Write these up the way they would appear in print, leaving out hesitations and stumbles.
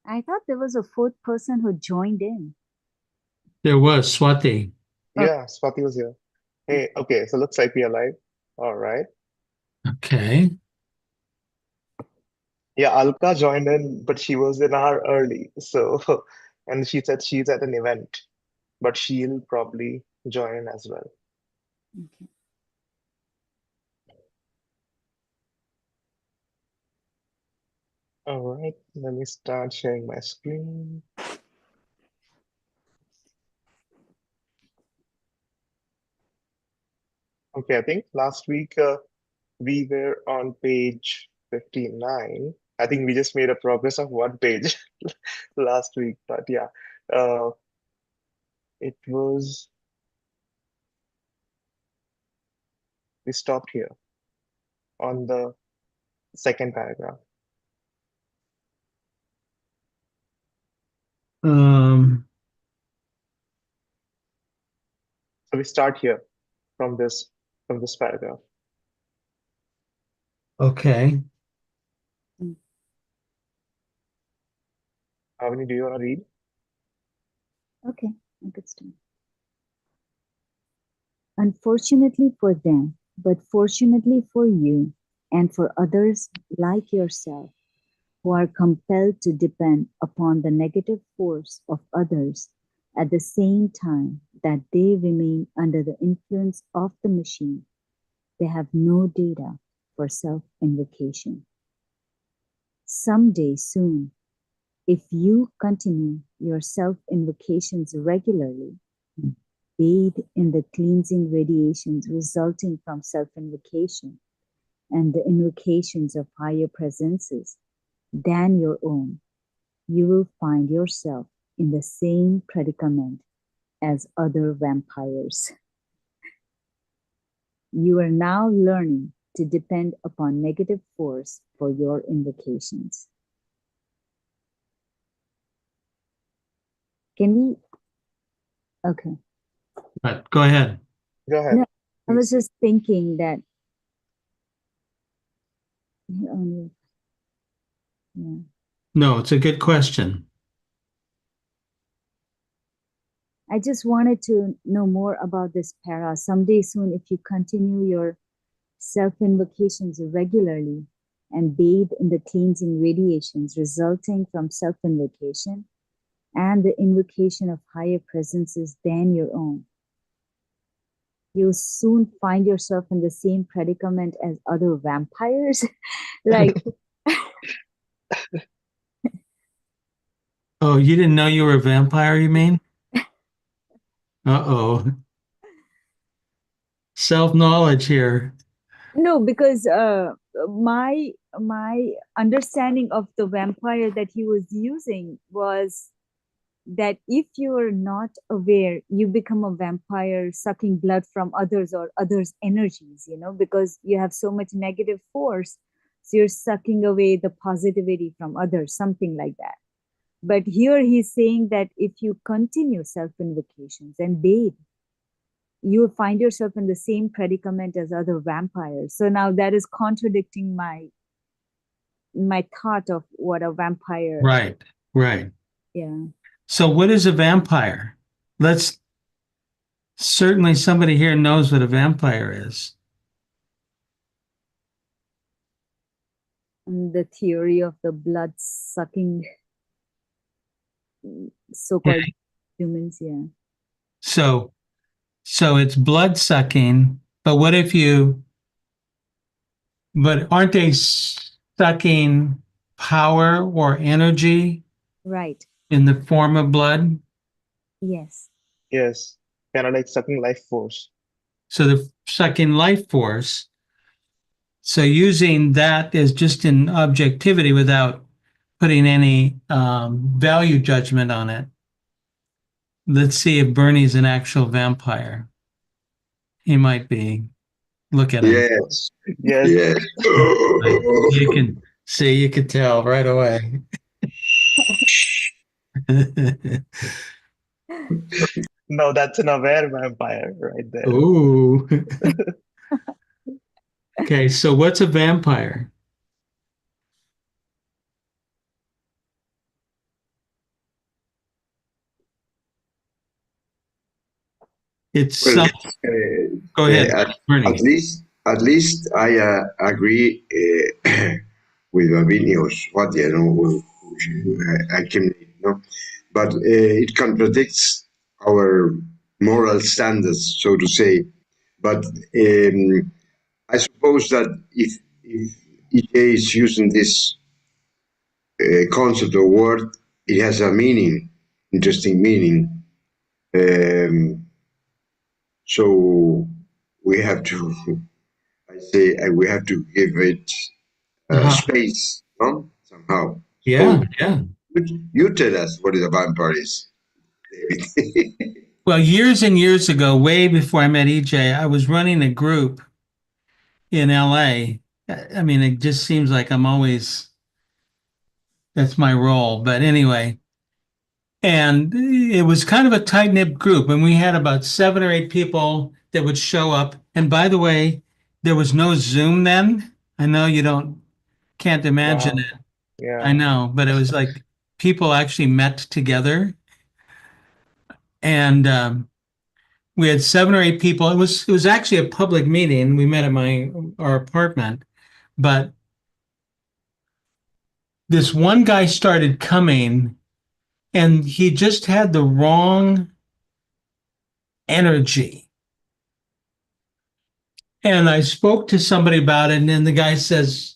I thought there was a fourth person who joined in. There was Swati. Oh, Yeah, Swati was here. Hey, okay, so looks like we are live. All right. Okay. Yeah, Alka joined in, but she was an hour early. So, and she said she's at an event, but she'll probably join in as well. okay. All right, let me start sharing my screen. Okay, I think last week we were on page 59. I think we just made a progress of one page last week, but yeah, uh, it was, we stopped here on the second paragraph. Um, So we start here from this paragraph. okay. Mm, Avani, do you want to read? okay, I could start. Unfortunately for them, but fortunately for you and for others like yourself who are compelled to depend upon the negative force of others at the same time that they remain under the influence of the machine, they have no data for self invocation. Someday soon, if you continue your self invocations regularly, bathe in the cleansing radiations resulting from self invocation and the invocations of higher presences than your own, you will find yourself in the same predicament as other vampires. You are now learning to depend upon negative force for your invocations. Can we? Okay. But go ahead. Go ahead, No, I was please. just thinking that. Yeah. No, it's a good question. I just wanted to know more about this para. Someday soon, if you continue your self invocations regularly and bathe in the cleansing radiations resulting from self invocation and the invocation of higher presences than your own, you'll soon find yourself in the same predicament as other vampires. Like, Oh, you didn't know you were a vampire, you mean? Uh-oh. Self-knowledge here. no, because my understanding of the vampire that he was using was that if you are not aware, you become a vampire sucking blood from others or others' energies, because you have so much negative force. So you're sucking away the positivity from others, something like that. But here he's saying that if you continue self invocations and bathe, you will find yourself in the same predicament as other vampires. So now that is contradicting my thought of what a vampire. Right, right. Yeah. So what is a vampire? Let's certainly somebody here knows what a vampire is. And the theory of the blood sucking so-called Okay. humans, yeah. So so it's blood sucking, but what if you but aren't they sucking power or energy Right. in the form of blood? Yes. Yes, kind of like sucking life force. So they're sucking life force. So using that as just in objectivity without putting any value judgment on it. Let's see if Bernie's an actual vampire. He might be. Look at him. Yes, Yes, yes. You can see, you can tell right away. no, that's an aware vampire right there. Ooh. Okay, so what's a vampire? It's Well, some. Go ahead, at Bernie. least I agree with Vavinius, what you know, I can, but it contradicts our moral standards, so to say. But I suppose that if EJ is using this concept or word, it has a meaning, interesting meaning. Um, so we have to, I say, we have to give it Uh-huh. space, no? Somehow. Yeah, So yeah. you tell us what is a vampire is, David. Well, years and years ago, way before I met EJ, I was running a group in LA. I mean, it just seems like I'm always, that's my role. But anyway, and it was kind of a tight-knit group, and we had about 7 or 8 people that would show up. And by the way, there was no Zoom then. I know you can't imagine Wow. it. I Yeah. know, but it was like people actually met together, and we had 7 or 8 people. It was actually a public meeting. We met at our apartment, but this one guy started coming, and he just had the wrong energy. And I spoke to somebody about it, and then the guy says,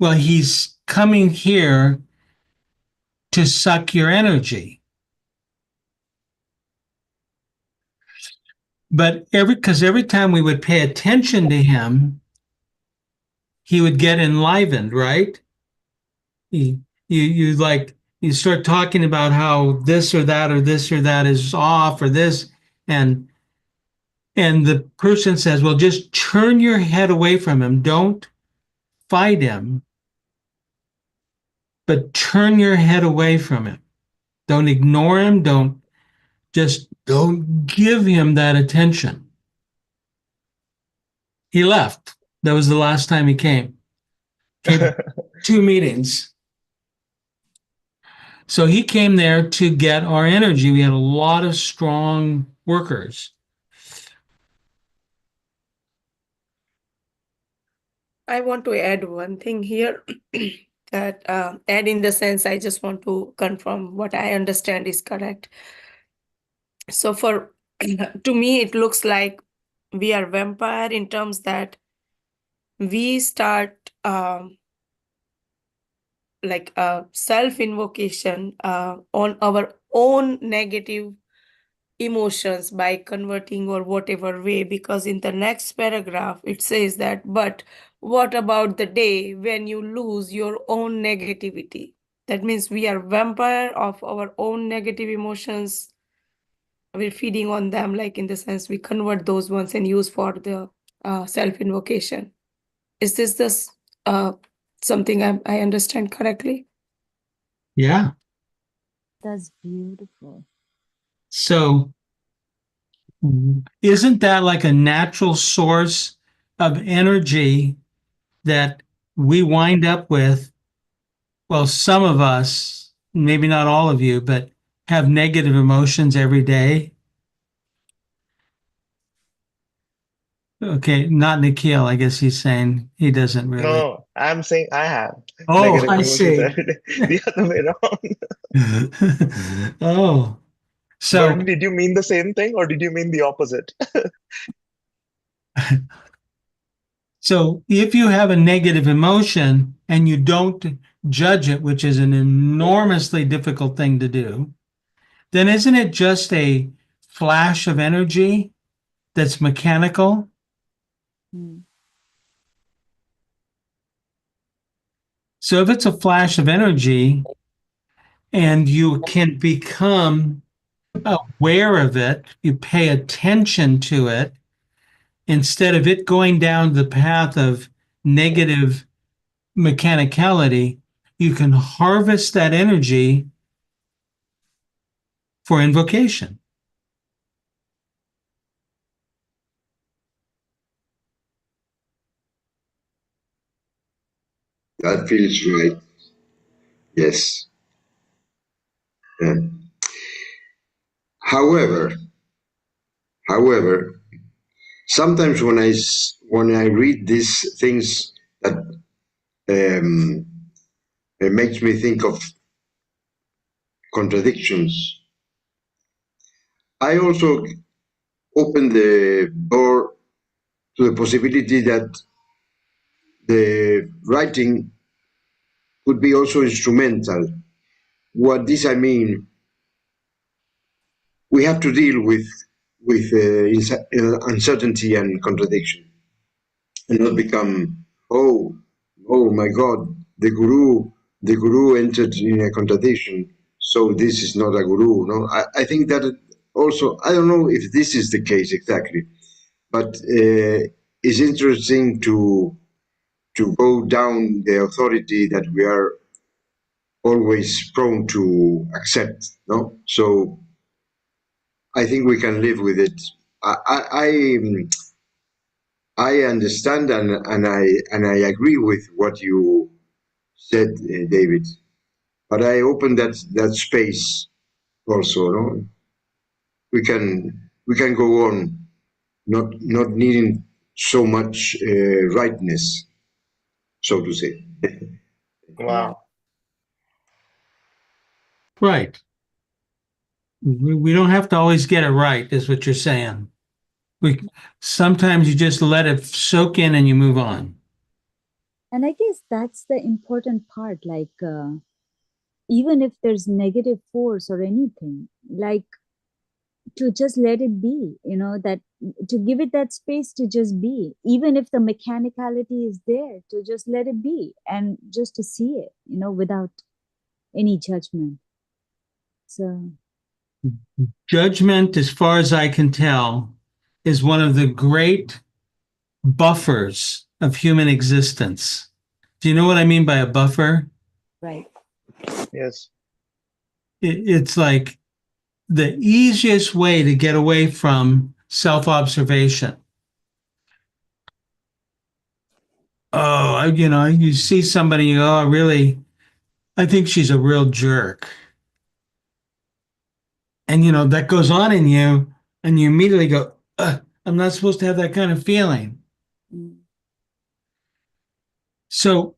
"Well, he's coming here to suck your energy." But because every time we would pay attention to him, he would get enlivened, right? You you like you start talking about how this or that or this or that is off or this, and the person says, "Well, just turn your head away from him. Don't fight him, but turn your head away from him. Don't ignore him. Don't give him that attention." He left. That was the last time he came. Came 2 meetings. So he came there to get our energy. We had a lot of strong workers. I want to add one thing here. That add in the sense I just want to confirm what I understand is correct. So for to me it looks like we are vampire in terms that we start like self invocation on our own negative emotions by converting or whatever way, because in the next paragraph it says that, but what about the day when you lose your own negativity? That means we are vampire of our own negative emotions. We're feeding on them, like in the sense we convert those ones and use for the self invocation. Is this uh, something I understand correctly? Yeah. That's beautiful. So isn't that like a natural source of energy that we wind up with? Well, some of us, maybe not all of you, but have negative emotions every day. Okay, not Nikhil. I guess he's saying he doesn't really. No, I'm saying I have Oh, negative I emotions see. every day. The other way around. Oh, so But did you mean the same thing or did you mean the opposite? so if you have a negative emotion and you don't judge it, which is an enormously difficult thing to do, then isn't it just a flash of energy that's mechanical? Mm. So if it's a flash of energy and you can become aware of it, you pay attention to it, instead of it going down the path of negative mechanicality, you can harvest that energy for invocation. That feels right. Yes. Um, however, However, sometimes when I read these things that it makes me think of contradictions, I also open the door to the possibility that the writing could be also instrumental. What this I mean, we have to deal with uncertainty and contradiction, and not become oh my God, the guru entered in a contradiction, so this is not a guru. No, I think that also I don't know if this is the case exactly, but it's interesting to go down the authority that we are always prone to accept. No, so I think we can live with it. I understand and I agree with what you said, David. But I open that space also. No, we can go on, not needing so much rightness, so to say. Yeah. Wow. Right. We don't have to always get it right, is what you're saying. Sometimes you just let it soak in and you move on. And I guess that's the important part. Like, even if there's negative force or anything, like to just let it be, that to give it that space to just be, even if the mechanicality is there, to just let it be and just to see it, without any judgment. So, Judgment, as far as I can tell, is one of the great buffers of human existence. Do you know what I mean by a buffer? right. Yes. It's like the easiest way to get away from self-observation. Oh, you see somebody, you go, oh, really, I think she's a real jerk. And, that goes on in you, and you immediately go, I'm not supposed to have that kind of feeling. Mm. So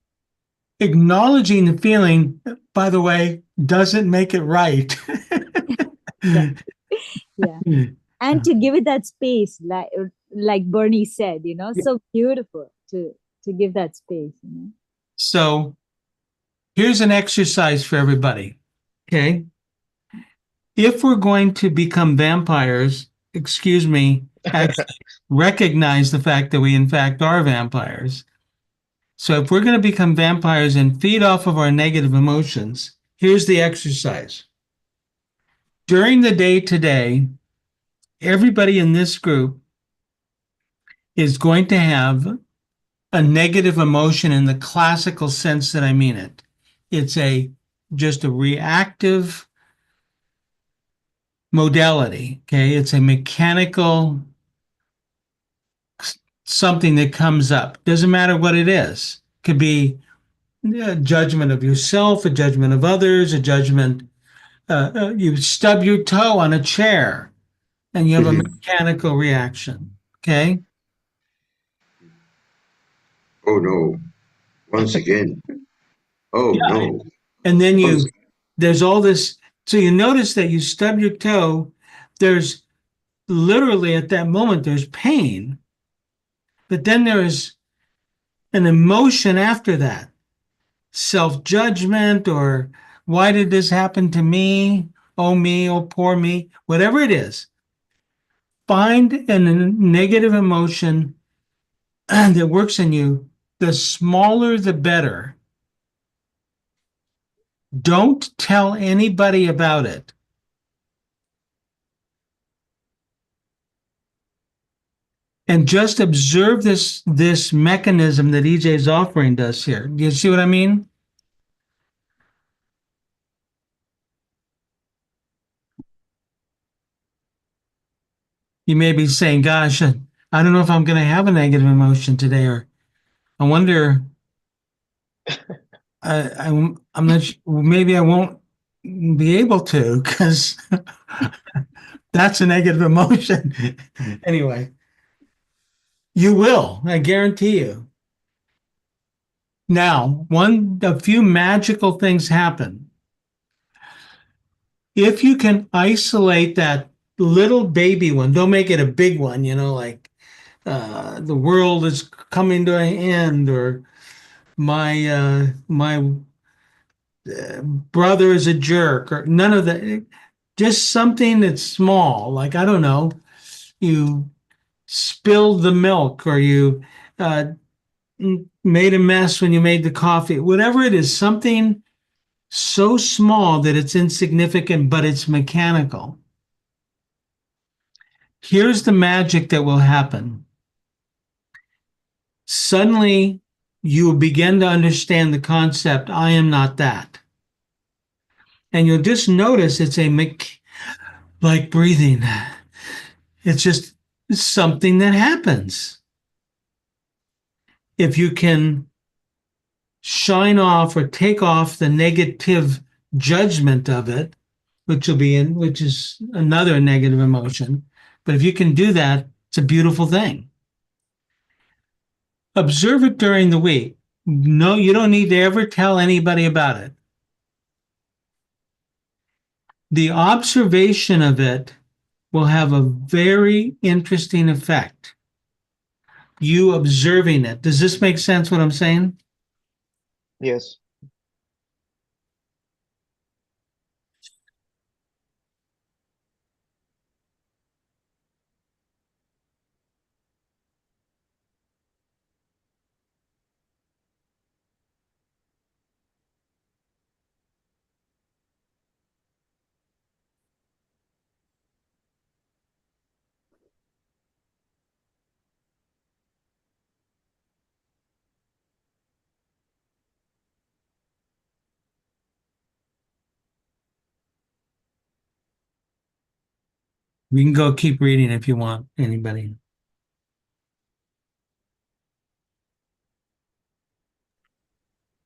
acknowledging the feeling, by the way, doesn't make it right. Right. Yeah. And to give it that space, like Bernie said, so beautiful to give that space. So here's an exercise for everybody. Okay. If we're going to become vampires, excuse me, actually recognize the fact that we in fact are vampires. So if we're going to become vampires and feed off of our negative emotions, here's the exercise. During the day today, everybody in this group is going to have a negative emotion in the classical sense that I mean it. It's just a reactive modality. Okay. It's a mechanical something that comes up. Doesn't matter what it is. Could be a judgment of yourself, a judgment of others, a judgment. You stub your toe on a chair and you have a mechanical reaction. Okay. Oh no, once again. Oh Yeah. no. And then Once, there's all this. So you notice that you stub your toe. There's literally at that moment, there's pain, but then there is an emotion after that, self-judgment, or why did this happen to me? Me, oh, poor me, whatever it is. Find a negative emotion that works in you. The smaller, the better. Don't tell anybody about it. And just observe this mechanism that EJ is offering us here. Do you see what I mean? You may be saying, gosh, I don't know if I'm going to have a negative emotion today, or I wonder, I'm not, maybe I won't be able to, because that's a negative emotion. Anyway, you will, I guarantee you. Now, a few magical things happen. If you can isolate that little baby one, don't make it a big one, like the world is coming to an end, or my brother is a jerk, or none of that. Just something that's small, like, I don't know, you spilled the milk, or you uh, made a mess when you made the coffee, whatever it is, something so small that it's insignificant, but it's mechanical. Here's the magic that will happen. Suddenly, you will begin to understand the concept, I am not that. And you'll just notice it's like breathing. It's just something that happens. If you can shine off or take off the negative judgment of it, which is another negative emotion. But if you can do that, it's a beautiful thing. Observe it during the week. No, you don't need to ever tell anybody about it. The observation of it will have a very interesting effect. You observing it. Does this make sense what I'm saying? Yes. We can go keep reading if you want, anybody.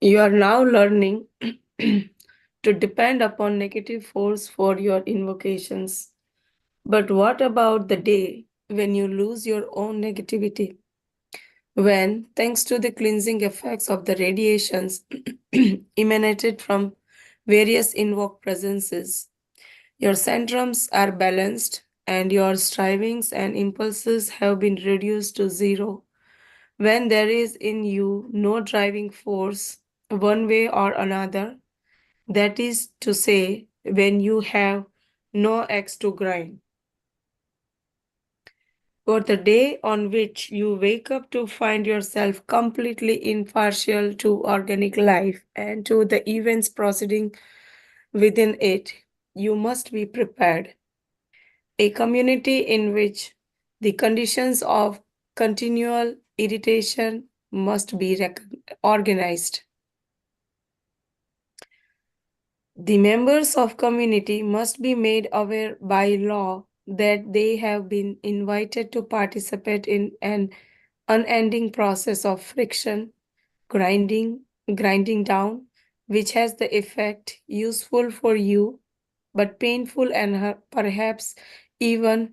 You are now learning to depend upon negative force for your invocations. But what about the day when you lose your own negativity? When, thanks to the cleansing effects of the radiations emanated from various invoked presences, your centrums are balanced and your strivings and impulses have been reduced to zero. When there is in you no driving force, one way or another, that is to say, when you have no axe to grind. Or the day on which you wake up to find yourself completely impartial to organic life and to the events proceeding within it, you must be prepared. A community in which the conditions of continual irritation must be organized. The members of community must be made aware by law that they have been invited to participate in an unending process of friction, grinding down, which has the effect useful for you, but painful and perhaps even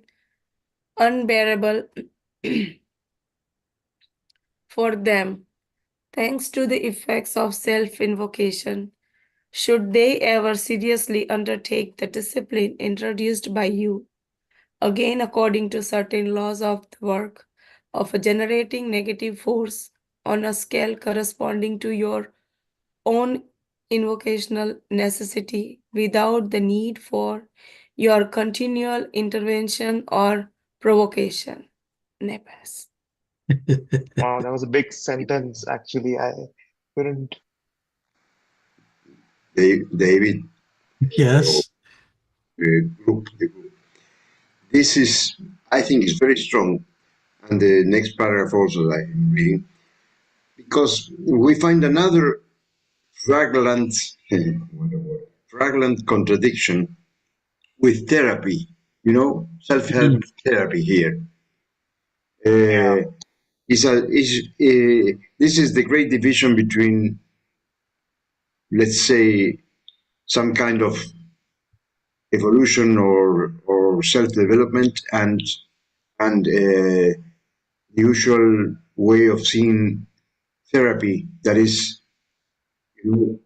unbearable for them, thanks to the effects of self-invocation. Should they ever seriously undertake the discipline introduced by you, again according to certain laws of the work, of a generating negative force on a scale corresponding to your own invocational necessity without the need for your continual intervention or provocation. Nepes. Wow, that was a big sentence, actually. I couldn't. David, or Yes. the group. This is, I think, is very strong. And the next paragraph also that I'm reading, because we find another fragrant, what a word, fragrant contradiction with therapy. Self-help Mhm. therapy here. Yeah. This is the great division between, let's say, some kind of evolution or self-development, and the usual way of seeing therapy, that is, to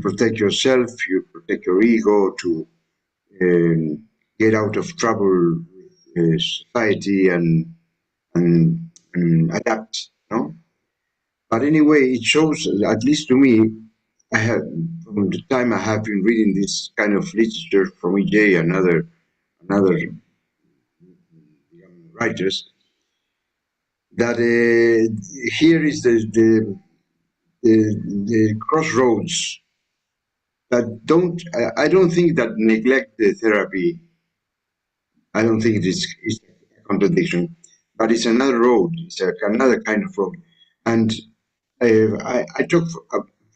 protect yourself, you protect your ego, to get out of trouble with society, and adapt, no? But anyway, it shows, at least to me, I have, from the time I have been reading this kind of literature from EJ and other writers, that here is the crossroads that don't. I don't think that neglect the therapy. I don't think it's a contradiction, but it's another road. It's another kind of road, and I talk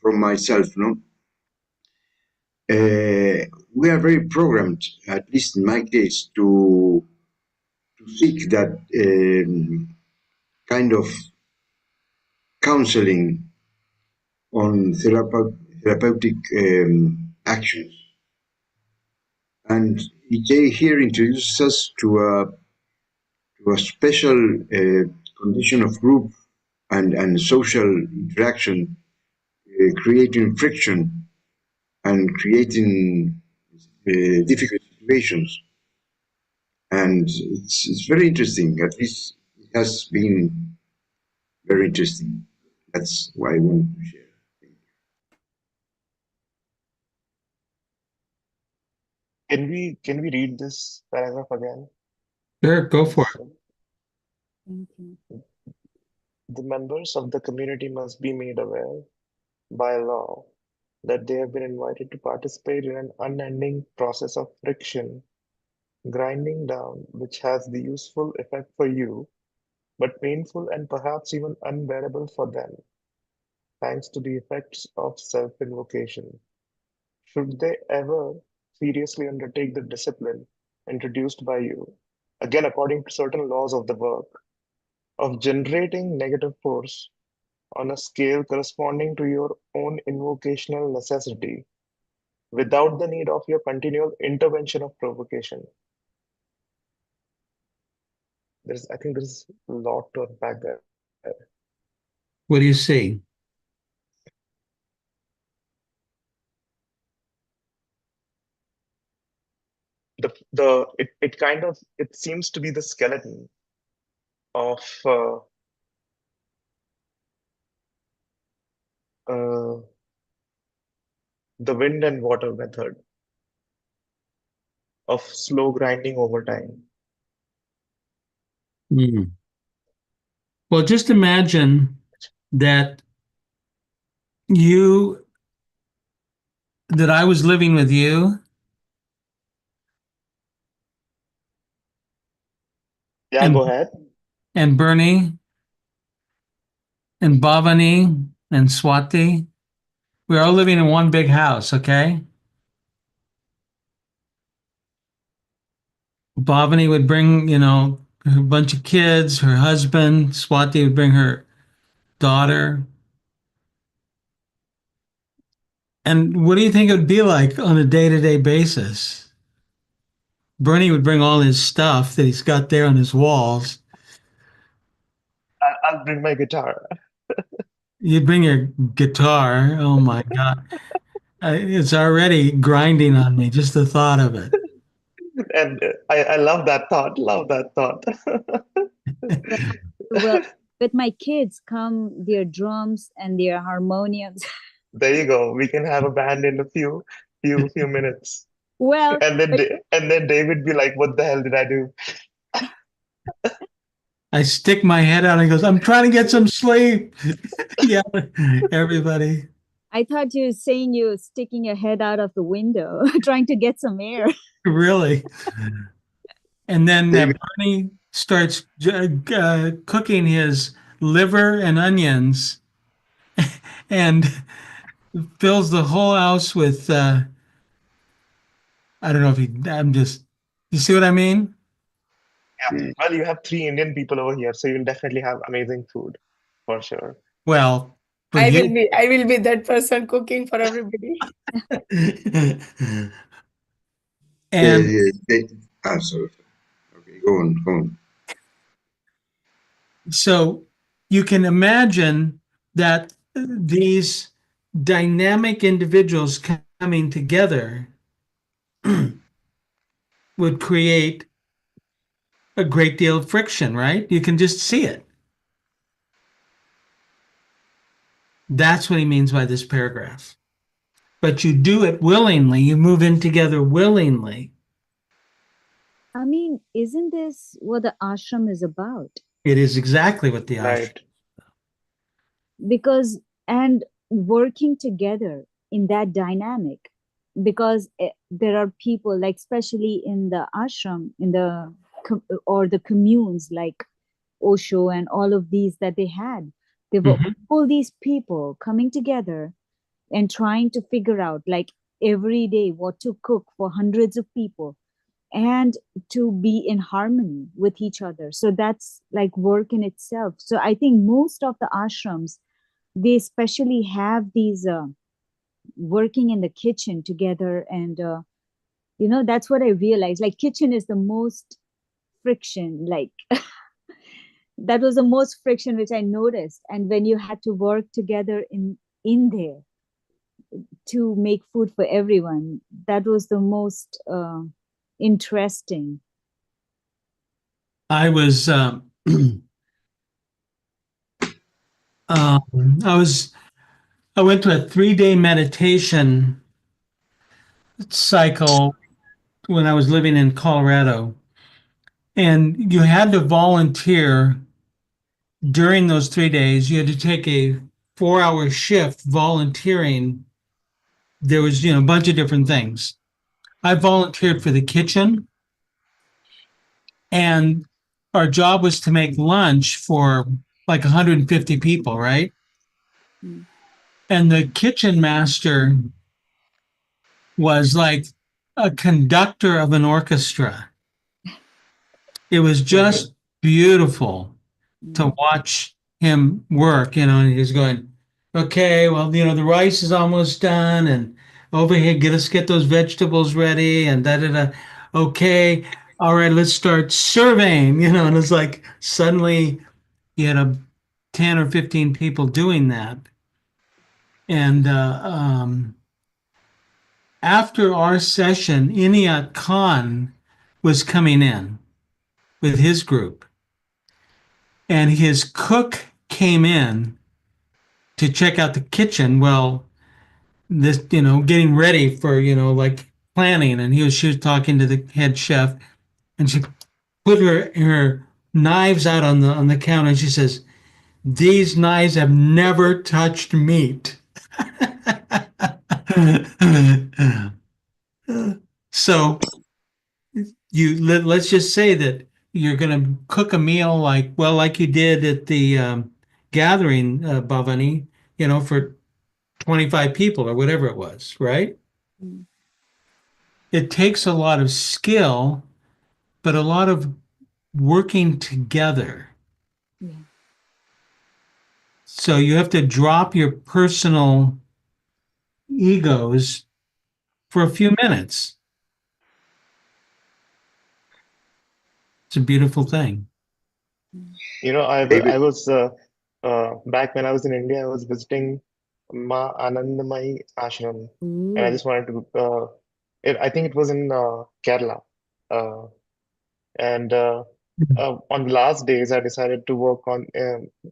from myself, no. We are very programmed, at least in my case, to seek that kind of counseling on therapeutic actions. And EJ here introduces us to a special condition of group and social interaction, creating friction and creating difficult situations. And it's very interesting. At least it has been very interesting. That's why I wanted to share. Can we read this paragraph again? Sure, go for it. Thank you. The members of the community must be made aware by law that they have been invited to participate in an unending process of friction, grinding down, which has the useful effect for you, but painful and perhaps even unbearable for them, thanks to the effects of self-invocation. Should they ever seriously undertake the discipline introduced by you, again according to certain laws of the work, of generating negative force on a scale corresponding to your own invocational necessity, without the need of your continual intervention of provocation. I think there's a lot to unpack there. What do you see? It seems to be the skeleton of uh, the wind and water method of slow grinding over time. Hmm. Well, just imagine that I was living with you Yeah, and go ahead. Bernie and Bhavani and Swati. We were all living in one big house, okay? Bhavani would bring, a bunch of kids, her husband. Swati would bring her daughter. And what do you think it would be like on a day-to-day basis? Bernie would bring all his stuff that he's got there on his walls. I'll bring my guitar. You'd bring your guitar. Oh my God. It's already grinding on me, just the thought of it. And I love that thought. Love that thought. Well, with my kids come their drums and their harmoniums. There you go. We can have a band in a few minutes. Well, And then but and then David be like, "What the hell did I do?" I stick my head out and he goes, I'm trying to get some sleep. Yeah, everybody. I thought you were saying you're sticking your head out of the window, trying to get some air. Really. And then David, Bernie starts cooking his liver and onions and fills the whole house with, I don't know if you see what I mean? Yeah. Well, you have three Indian people over here, so you'll definitely have amazing food for sure. Well, for I you. will be that person cooking for everybody. And Sorry. Okay, go on, go on. so you can imagine that these dynamic individuals coming together would create a great deal of friction, right? You can just see it. That's what he means by this paragraph. But you do it willingly. You move in together willingly. I mean, isn't this what the ashram is about? It is exactly what the ashram. Right. Because, and working together in that dynamic, because there are people, like especially in the ashram, in the or the communes like Osho and all of these that they had, there were all these people coming together and trying to figure out, like, every day what to cook for hundreds of people and to be in harmony with each other. So that's like work in itself. So I think most of the ashrams, they especially have these working in the kitchen together. And that's what I realized, like kitchen is the most friction, like that was the most friction which I noticed. And when you had to work together in there to make food for everyone, that was the most interesting. I was I went to a 3-day meditation cycle when I was living in Colorado, and you had to volunteer during those 3 days. You had to take a 4-hour shift volunteering. There was, a bunch of different things. I volunteered for the kitchen, and our job was to make lunch for like 150 people, right? Mm. And the kitchen master was like a conductor of an orchestra. It was just beautiful to watch him work, and he's going, okay, well, the rice is almost done, and over here, let's get those vegetables ready, and da da da. Okay, all right, let's start serving, and it's like suddenly you had 10 or 15 people doing that. And after our session, Inayat Khan was coming in with his group, and his cook came in to check out the kitchen. Well, this, getting ready for, like planning. And she was talking to the head chef, and she put her knives out on the counter, and she says, "These knives have never touched meat." So let's just say that you're going to cook a meal like you did at the gathering, Bhavani, for 25 people or whatever it was, right? Mm. It takes a lot of skill, but a lot of working together. Yeah. So you have to drop your personal egos for a few minutes. It's a beautiful thing. I was back when I was in India, I was visiting Ma Anandamai Ashram, and I Ooh. just wanted to. I think it was in Kerala, uh, and on the last days, I decided to work on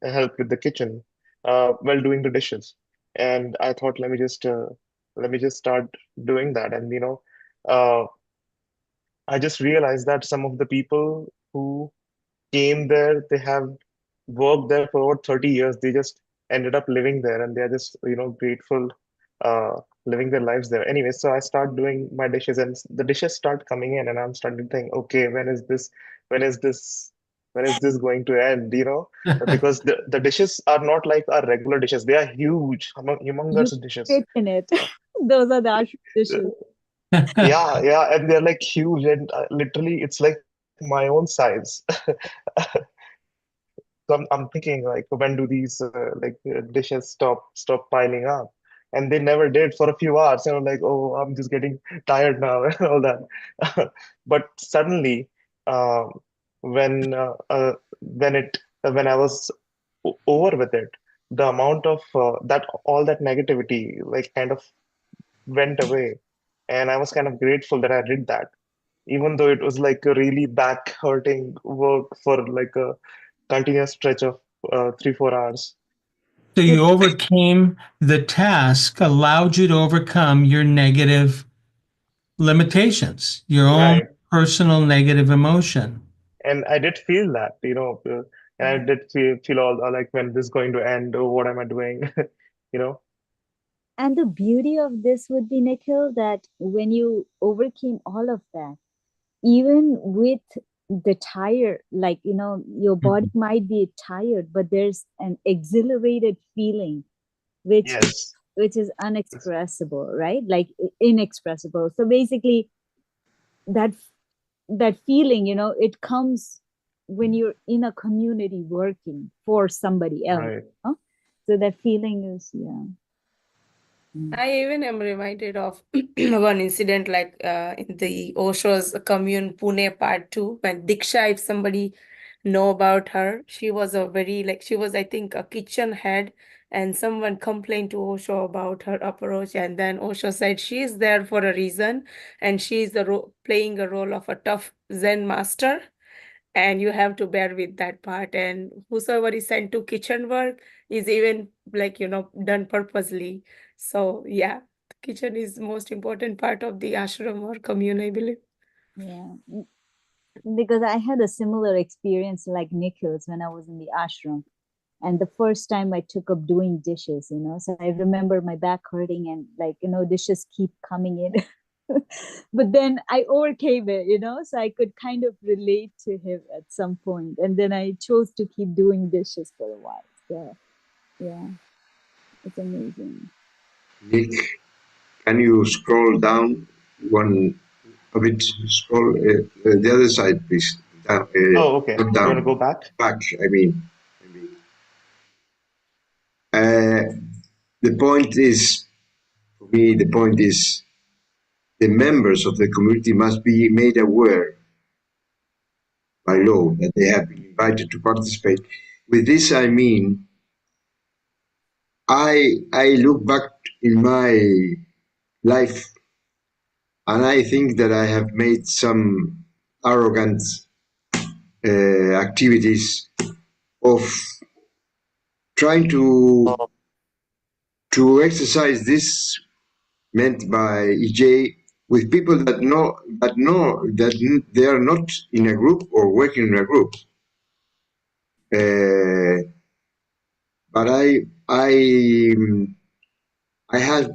help with the kitchen while doing the dishes, and I thought, let me just start doing that, and uh, I just realized that some of the people who came there, they have worked there for over 30 years. They just ended up living there and they're just, grateful, living their lives there. Anyway, so I start doing my dishes and the dishes start coming in and I'm starting to think, okay, when is this, when is this going to end, Because the dishes are not like our regular dishes. They are huge, You humongous dishes. fit in it. Those are the ashram dishes. Yeah, yeah, and they're like huge and literally it's like my own size. So So I'm thinking like, when do these dishes stop piling up? And they never did for a few hours. And I'm like, oh, I'm just getting tired now and all that. But suddenly, um, when when it when I was over with it, the amount of that all that negativity like kind of went away, and I was kind of grateful that I did that, even though it was like a really back hurting work for like a continuous stretch of 3-4 hours. So It, you overcame the task, allowed you to overcome your negative limitations, your own Right. personal negative emotion. And I did feel that, and I yeah. did feel all like, when this is going to end, or what am I doing? You know? And the beauty of this would be, Nikhil, that when you overcame all of that, even with the tire, like, your body might be tired, but there's an exhilarated feeling, which Yes. which is unexpressible, right? Like inexpressible. So basically, that that feeling, it comes when you're in a community working for somebody else. Right. So that feeling is, yeah. Mm. I even am reminded of one incident like in the Osho's commune Pune part 2 when Diksha, if somebody know about her, she was a very like she was I think a kitchen head and someone complained to Osho about her approach and then Osho said she is there for a reason and she is playing a role of a tough Zen master and you have to bear with that part and whosoever is sent to kitchen work is even like done purposely. So yeah, the kitchen is most important part of the ashram or commune, I believe. Yeah. Because I had a similar experience like Nikhil's when I was in the ashram. And the first time I took up doing dishes, so I remember my back hurting and like, dishes keep coming in. But then I overcame it, so I could kind of relate to him at some point. And then I chose to keep doing dishes for a while. So yeah, it's amazing. Nick, can you scroll down one a bit? Scroll the other side, please. Down, Oh, okay. not You want to go down, back? back. Uh, the point is, for me, the point is the members of the community must be made aware by law that they have been invited to participate. With this, I mean, I look back in my life and I think that I have made some arrogant activities of trying to exercise this meant by EJ with people that they are not in a group or working in a group. But I had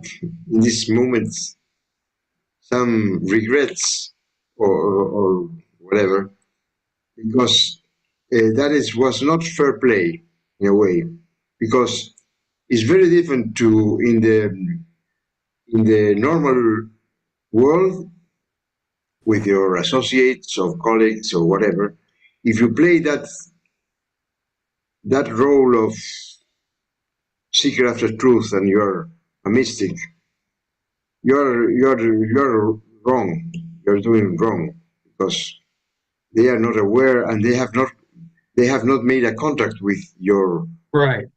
in this moment some regrets or whatever because that was not fair play in a way because it's very different to in the normal world with your associates or colleagues or whatever. If you play that role of seeker after truth and you're a mystic, you're wrong. You're doing wrong because they are not aware and they have not made a contact with Right.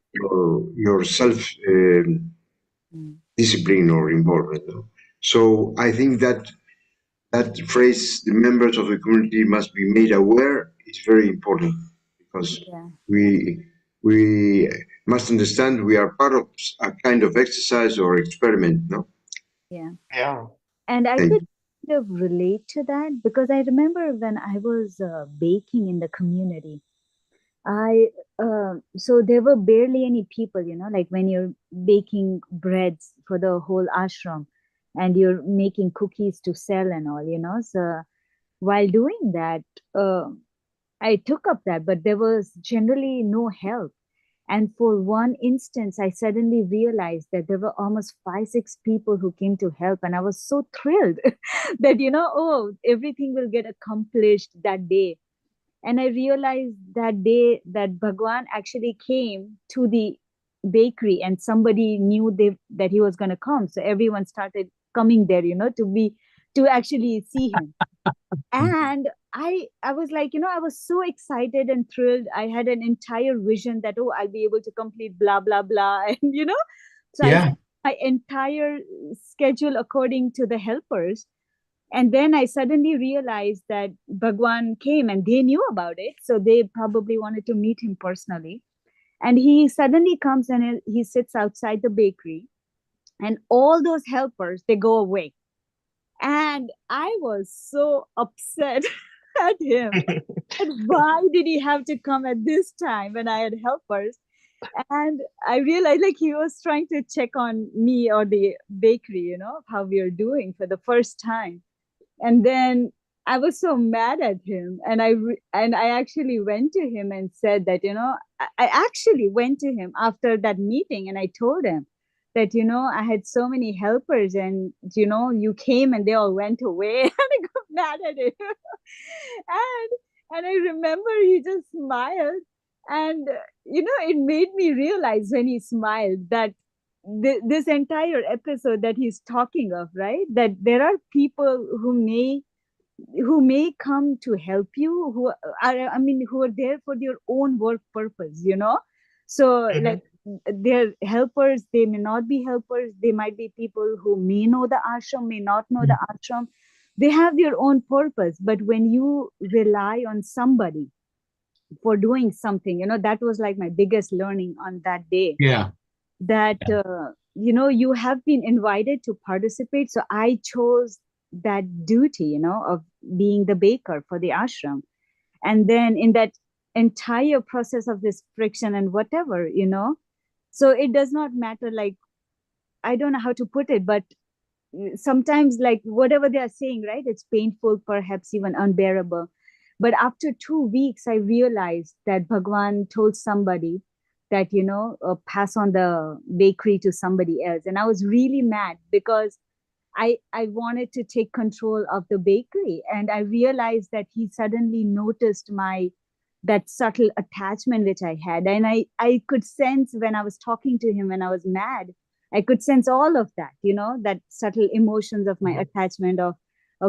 your self Mm. discipline or involvement. So I think that phrase, the members of the community must be made aware, is very important because Yeah, we must understand we are part of a kind of exercise or experiment. No, yeah. Yeah. And I thank could you. kind of relate to that because I remember when I was baking in the community, I so there were barely any people, like when you're baking breads for the whole ashram and you're making cookies to sell and all, So while doing that, I took up that, but there was generally no help. And for one instance, I suddenly realized that there were almost 5, 6 people who came to help. And I was so thrilled that, oh, everything will get accomplished that day. And I realized that day that Bhagwan actually came to the bakery, and somebody knew that he was going to come. So everyone started coming there, to actually see him. And I was like, I was so excited and thrilled. I had an entire vision that, oh, I'll be able to complete blah, blah, blah. And, so I Yeah. set my entire schedule according to the helpers. And then I suddenly realized that Bhagwan came and they knew about it. So they probably wanted to meet him personally. And he suddenly comes and he sits outside the bakery. And all those helpers, they go away. And I was so upset at him. And why did he have to come at this time when I had helpers? And I realized like he was trying to check on me or the bakery, how we are doing for the first time. And then I was so mad at him, and I actually went to him and said that, I actually went to him after that meeting, and I told him that, I had so many helpers, and you came and they all went away. And I got mad at him. And I remember he just smiled, and it made me realize when he smiled that this entire episode that he's talking of, right, that there are people who may come to help you, who are, I mean, who are there for their own work purpose, so like they're helpers, they may not be helpers, they might be people who may know the ashram, may not know the ashram. They have their own purpose, but when you rely on somebody for doing something, that was like my biggest learning on that day, Yeah. that you have been invited to participate. So I chose that duty, of being the baker for the ashram. And then in that entire process of this friction and whatever, so it does not matter, like, I don't know how to put it, but sometimes, like, whatever they are saying, right, it's painful, perhaps even unbearable. But after 2 weeks I realized that Bhagwan told somebody that, pass on the bakery to somebody else. And I was really mad because I wanted to take control of the bakery, and I realized that he suddenly noticed that subtle attachment which I had. And I could sense when I was talking to him, when I was mad, I could sense all of that, that subtle emotions of my attachment, of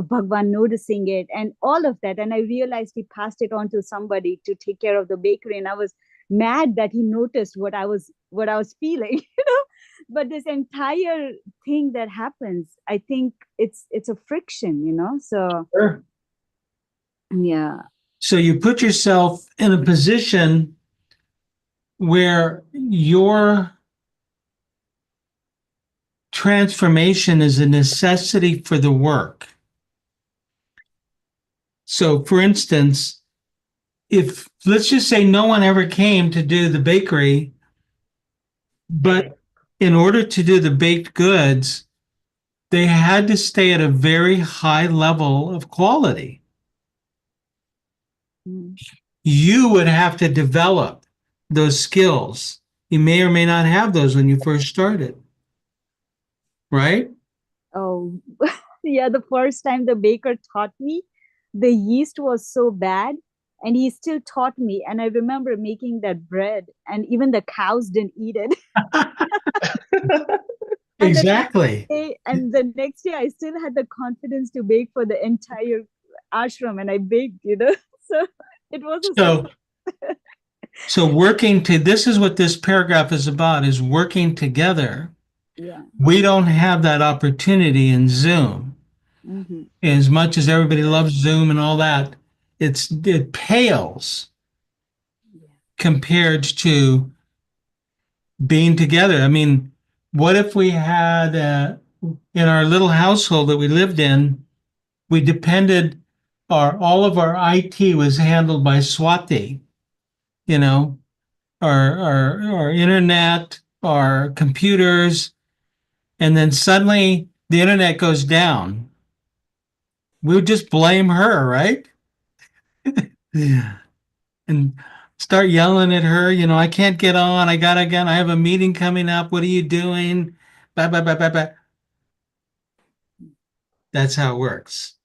Bhagwan noticing it and all of that. And I realized he passed it on to somebody to take care of the bakery. And I was mad that he noticed what I was feeling, But this entire thing that happens, I think it's a friction, So Sure. yeah. So you put yourself in a position where your transformation is a necessity for the work. So, for instance, if let's just say no one ever came to do the bakery, but in order to do the baked goods, they had to stay at a very high level of quality. Mm. You would have to develop those skills. You may or may not have those when you first started, right? Oh, yeah. The first time the baker taught me, the yeast was so bad, and he still taught me. And I remember making that bread, and even the cows didn't eat it. And Exactly. the next day, I still had the confidence to bake for the entire ashram, and I baked, So it was a So, success. so this is what this paragraph is about, is working together. Yeah. We don't have that opportunity in Zoom. Mm-hmm. As much as everybody loves Zoom and all that, it pales compared to being together. I mean, what if we had in our little household that we lived in, we depended all of our IT was handled by Swati, you know, our internet, our computers, and then suddenly the internet goes down. We would just blame her, right? Yeah. And start yelling at her, I can't get on. I have a meeting coming up. What are you doing? Blah, blah, blah, blah, blah. That's how it works.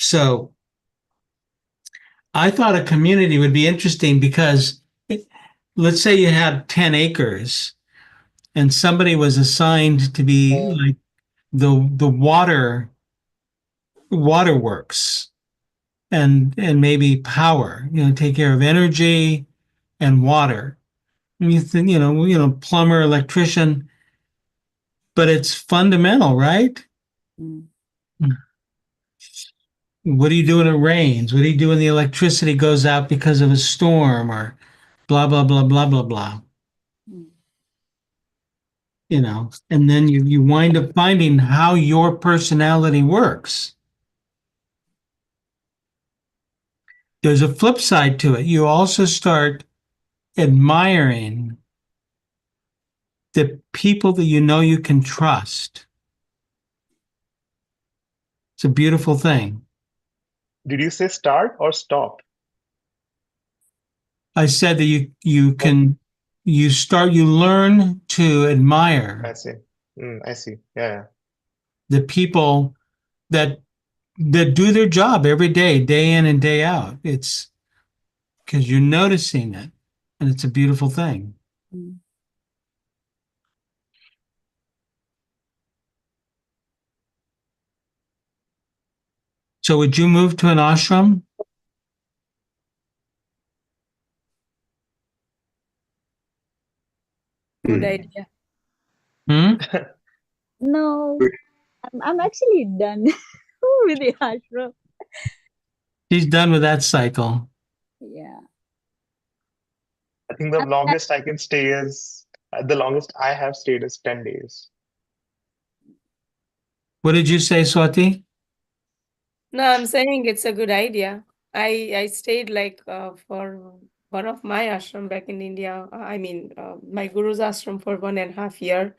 So I thought a community would be interesting because let's say you had 10 acres and somebody was assigned to be like the waterworks and maybe power, take care of energy and water. And you think, plumber, electrician, but it's fundamental, right? Mm. What do you do when it rains? What do you do when the electricity goes out because of a storm or blah, blah, blah, blah, blah, blah. Mm. And then you wind up finding how your personality works. There's a flip side to it. You also start admiring the people that you can trust. It's a beautiful thing. Did you say start or stop? I said that you learn to I admire see. I see. Yeah. the people that do their job every day, day in and day out. It's because you're noticing it, and it's a beautiful thing. Mm. So would you move to an ashram? Good idea. No, I'm actually done with the ashram. She's done with that cycle. Yeah. I think the longest I can stay is the longest I have stayed is 10 days. What did you say, Swati? No, I'm saying it's a good idea. I stayed like for one of my ashram back in India. I mean, my guru's ashram for 1.5 year,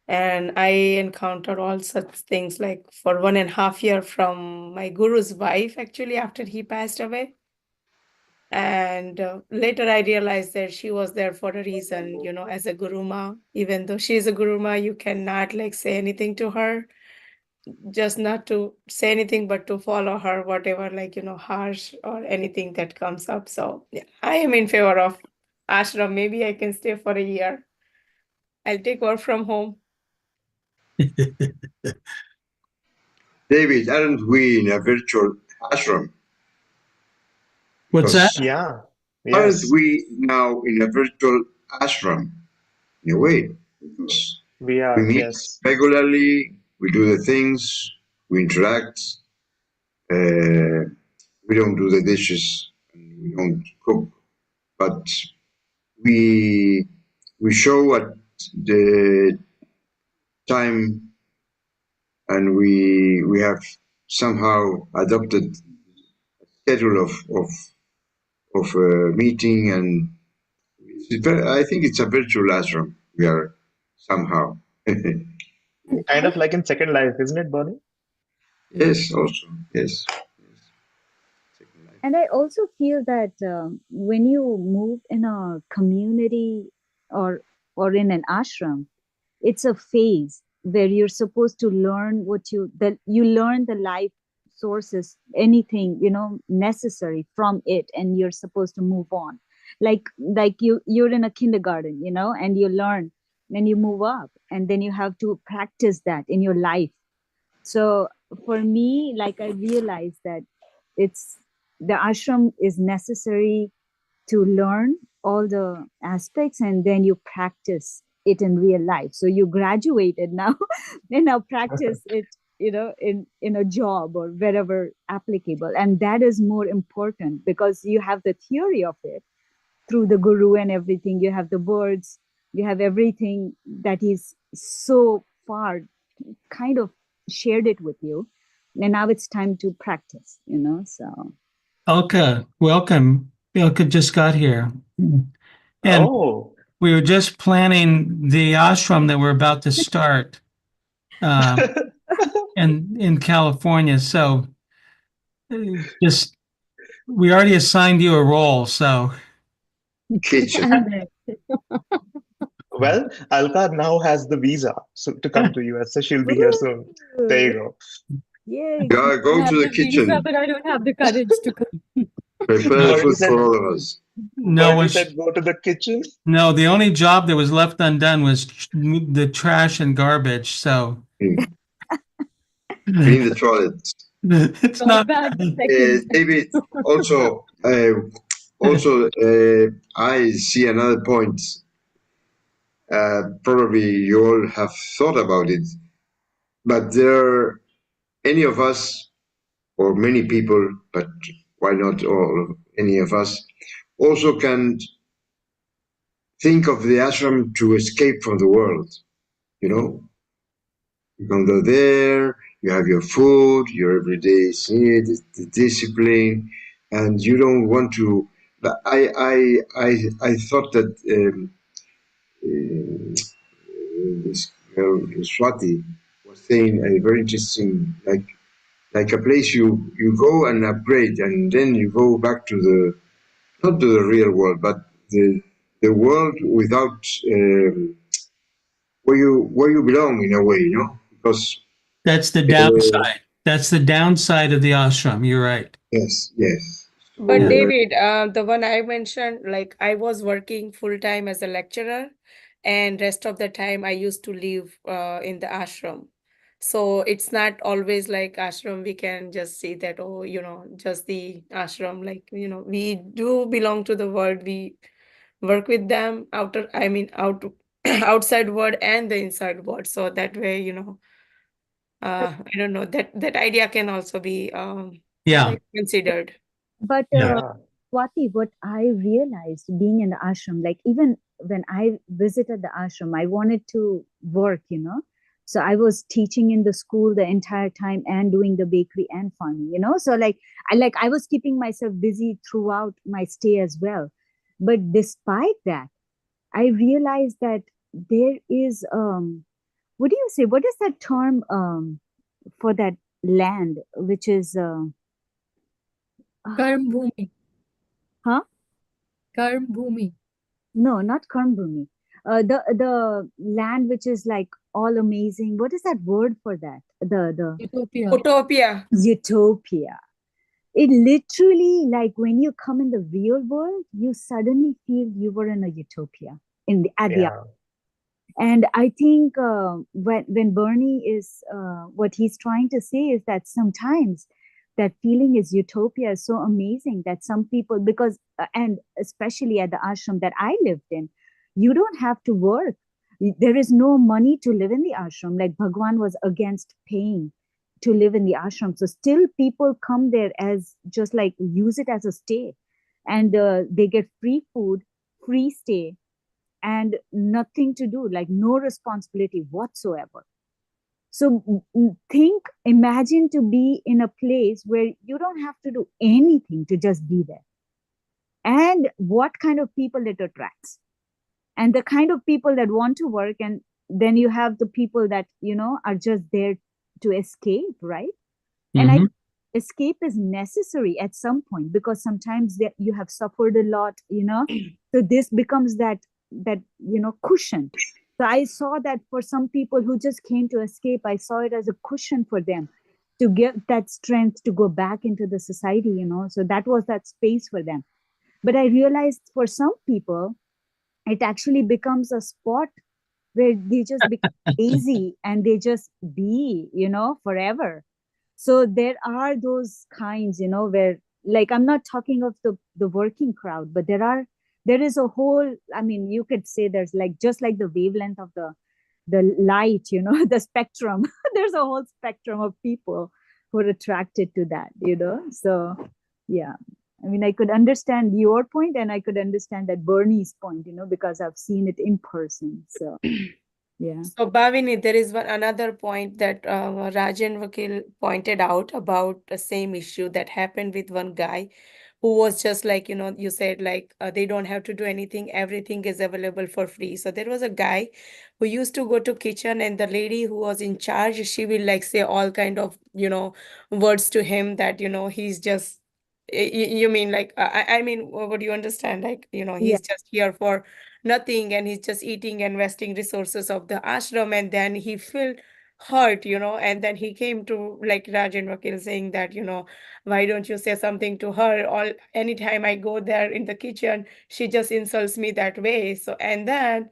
and I encountered all such things like for 1.5 year from my guru's wife actually after he passed away. And later I realized that she was there for a reason, as a guruma. Even though she's a guruma, you cannot like say anything to her, just not to say anything, but to follow her, whatever, like, harsh or anything that comes up. So yeah, I am in favor of ashram. Maybe I can stay for a year. I'll take work from home. David, aren't we in a virtual ashram? What's that? Yeah. Aren't Yes. we now in a virtual ashram? In a way, because We we are. meet Yes. regularly, we do the things, we interact. We don't do the dishes, and we don't cook, but we show at the time, and we have somehow adopted a schedule of meeting, and I think it's a virtual ashram. We are somehow. And Kind I of like in Second Life, isn't it, Bonnie? Yes, also yes. And I also feel that when you move in a community or in an ashram, it's a phase where you're supposed to learn you learn the life sources, anything necessary from it, and you're supposed to move on. Like you're in a kindergarten, and you learn, and you move up, and then you have to practice that in your life. So for me, like, I realized that it's the ashram is necessary to learn all the aspects, and then you practice it in real life. So you graduated now and now practice it, in a job or wherever applicable. And that is more important because you have the theory of it through the guru and everything. You have the words, you have everything that is so far kind of shared it with you, and now it's time to practice, so Elka, welcome. Elka just got here. And Oh, we were just planning the ashram that we're about to start in California. So just we already assigned you a role. So Kitchen. well, Alka now has the visa to come to US, so she'll be here soon. There you go. Yay! Yeah, I go have to the the visa, kitchen. but I don't have the courage to come. Prepare No, But he food said, for all of us. no, but he what said, go to the kitchen. no, the only job that was left undone was the trash and garbage. So Hmm. Clean the toilets. it's Not not bad. bad. Second. David, also, I see another point. Probably you all have thought about it, but there, any of us, or many people, but why not all, any of us, also can think of the ashram to escape from the world. You know, you can go there, you have your food, your everyday need, the discipline, and you don't want to. But I thought that this girl Swati was saying a very interesting, like a place you go and upgrade, and then you go back to the not to the real world, but the world without where you belong in a way, because That's the uh, downside. That's the downside of the ashram. You're right. yes. But So David, the one I mentioned, like I was working full time as a lecturer, and rest of the time I used to live in the ashram. So it's not always like ashram. We can just say that, oh, just the ashram. Like, we do belong to the world. We work with them out outside world and the inside world. So that way, I don't know, that idea can also be Yeah. like considered. But Yeah. Yeah, Swati, what I realized being in the ashram, like even when I visited the ashram, I wanted to work. So I was teaching in the school the entire time and doing the bakery and farming. So I was keeping myself busy throughout my stay as well. But despite that, I realized that there is what do you say? What is that term for that land which is ah, Karm Bhumi. huh? Karm Bhumi. No, not Karmbhumi. The land which is like all amazing. What is that word for that? The Utopia. Utopia. utopia. It literally, like when you come in the real world, you suddenly feel you were in a utopia at the. yeah, And I think when Bernie is what he's trying to say is that sometimes that feeling is utopia is so amazing that some people, because and especially at the ashram that I lived in, you don't have to work. There is no money to live in the ashram. Like Bhagwan was against paying to live in the ashram, so still people come there as just like use it as a stay, and they get free food, free stay, and nothing to do, like no responsibility whatsoever. So imagine to be in a place where you don't have to do anything to just be there, and what kind of people it attracts, and the kind of people that want to work, and then you have the people that are just there to escape, right? And I Hmm. escape is necessary at some point, because sometimes you have suffered a lot. So this becomes that cushion. So I saw that for some people who just came to escape, I saw it as a cushion for them to get that strength to go back into the society. So that was that space for them. But I realized for some people it actually becomes a spot where they just become lazy and they just be forever. So there are those kinds where, like, I'm not talking of the working crowd, but there is a whole, I mean, you could say there's like just like the wavelength of the light, the spectrum. There's a whole spectrum of people who are attracted to that. So yeah. I mean, I could understand your point, and I could understand that Bernie's point, because I've seen it in person. So yeah. So, Bhavini, there is another point that Rajan Vakil pointed out about the same issue that happened with one guy who was just like, you said, like, they don't have to do anything, everything is available for free. So there was a guy who used to go to kitchen, and the lady who was in charge, she will like say all kind of, words to him that, he's just, you mean like, I mean, what do you understand? Like, Yeah. he's just here for nothing, and he's just eating and wasting resources of the ashram, and then he felt hurt, and then he came to like Rajan Vakil saying that, why don't you say something to her? All anytime I go there in the kitchen, she just insults me that way. So, and then,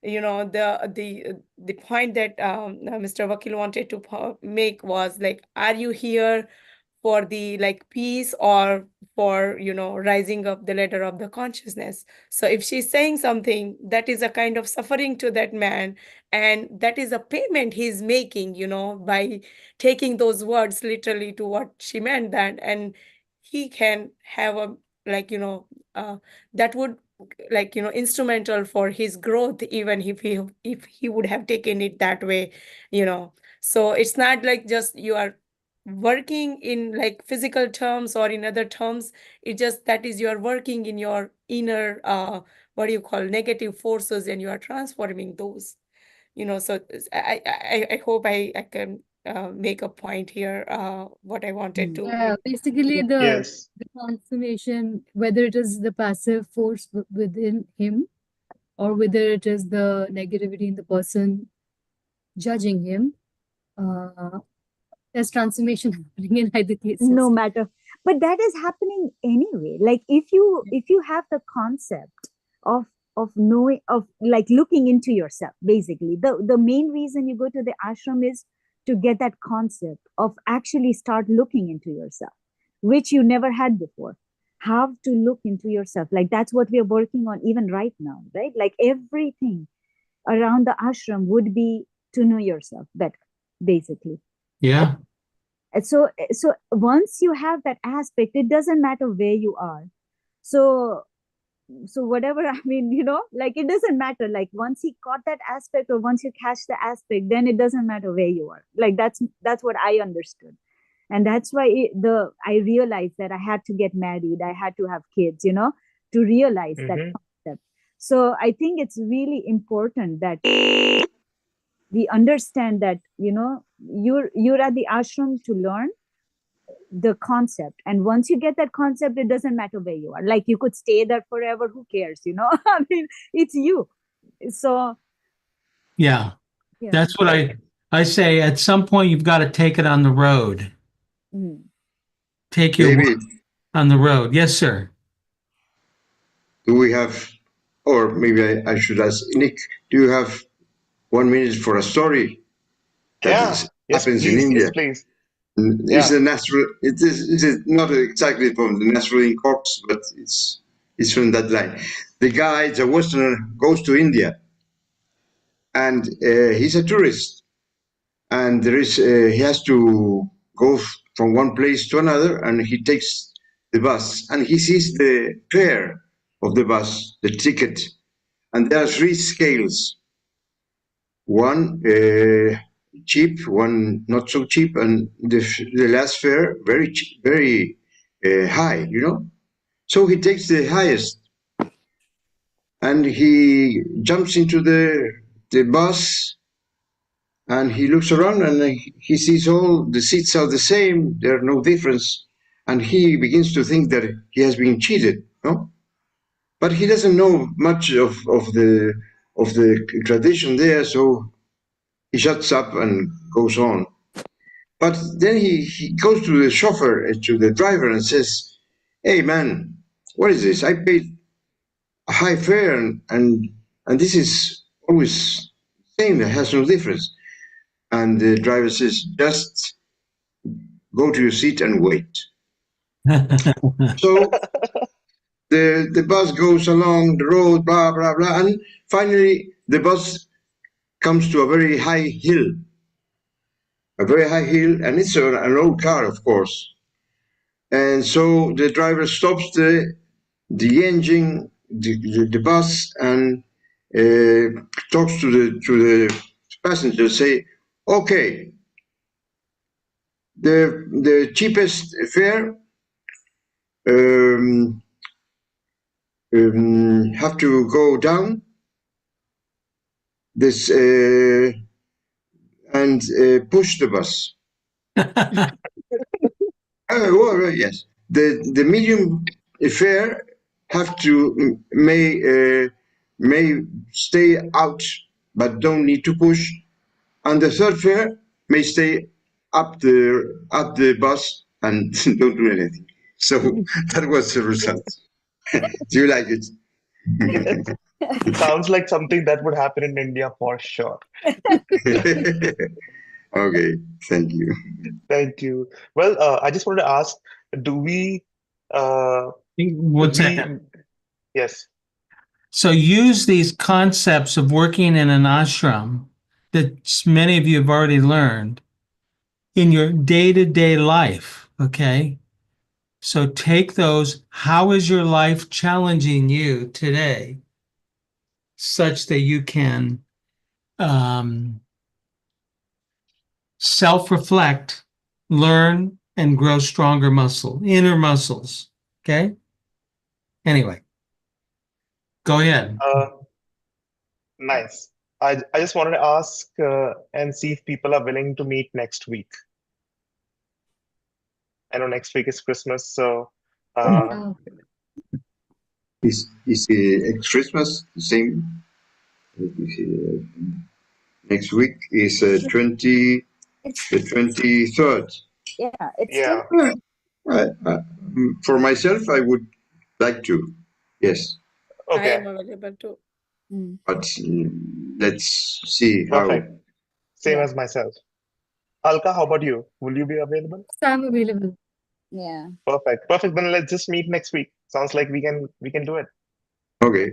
the point that Mr. Vakil wanted to make was like, are you here for the like peace or for rising up the ladder of the consciousness? So if she's saying something, that is a kind of suffering to that man, and that is a payment he's making, by taking those words literally to what she meant, that, and he can have a like that would like instrumental for his growth, even if he would have taken it that way. So it's not like just you are working in like physical terms or in other terms. It just that is you are working in your inner what do you call negative forces, and you are transforming those. So I hope I can make a point here, what I wanted to Yeah, basically Yes. the transformation, whether it is the passive force within him or whether it is the negativity in the person judging him, uh, there's transformation happening in either cases. No matter, but that is happening anyway. Like if you have the concept of knowing, of like looking into yourself, basically the main reason you go to the ashram is to get that concept of actually start looking into yourself, which you never had before. Have to look into yourself. Like that's what we are working on even right now, right? Like everything around the ashram would be to know yourself better, basically. Yeah. So once you have that aspect, it doesn't matter where you are. So whatever, I mean, like it doesn't matter. Like once he caught that aspect, or once you catch the aspect, then it doesn't matter where you are. Like that's what I understood. And that's why I realized that I had to get married, I had to have kids, to realize that Mm-hmm. concept. So I think it's really important that we understand that you're at the ashram to learn the concept, and once you get that concept, it doesn't matter where you are. Like you could stay there forever, who cares? I mean, it's you. So Yeah. yeah. That's what I say. At some point, you've got to take it on the road. Mm. Take your David, work on the road. Yes, sir. do we have, or maybe I should ask Nick, do you have 1 minute for a story that Yeah. Yes, happens in please. Yes, India? please. It's Yeah. a natural. It is not exactly from the natural corps, but it's from that line. The guy, the Westerner, goes to India, and he's a tourist, and there is he has to go from one place to another, and he takes the bus, and he sees the fare of the bus, the ticket, and there are three scales. One cheap, one not so cheap, and the last fare very cheap, very high. So he takes the highest, and he jumps into the bus, and he looks around, and he sees all the seats are the same. There are no difference, and he begins to think that he has been cheated. No, but he doesn't know much of the tradition there, so he shuts up and goes on. But then he goes to the chauffeur, to the driver, and says, "Hey man, what is this? I paid a high fare, and this is always the same. It has no difference." And the driver says, "Just go to your seat and wait." So the bus goes along the road, blah blah blah, and finally the bus comes to a very high hill, and it's an old car, of course. And so the driver stops the engine, the bus, and talks to the passenger. Say, "Okay, the cheapest fare um, have to go down this and push the bus." Well, yes, the medium fare have to may stay out, but don't need to push. And the third fare may stay up the bus and don't do anything. So that was the result. Do you like it? Yes. Sounds like something that would happen in India for sure. Okay, thank you. Thank you. Well, I just wanted to ask, do we, uh, One we, second. yes. So use these concepts of working in an ashram that many of you have already learned in your day-to-day life, okay? So take those. How is your life challenging you today such that you can self-reflect, learn, and grow stronger inner muscles, okay? Anyway, go ahead. Nice. I just wanted to ask and see if people are willing to meet next week. I know next week is Christmas, so Yeah. Is Christmas the same? Let me see. Next week is It's 23rd. yeah, it's yeah. still For myself, I would like to, yes, I Okay, am available too. but let's see how. perfect. Same Yeah. as myself. Alka, how about you? Will you be available? So I'm available. yeah. Perfect. Perfect. Then let's just meet next week. Sounds like we can do it. Okay,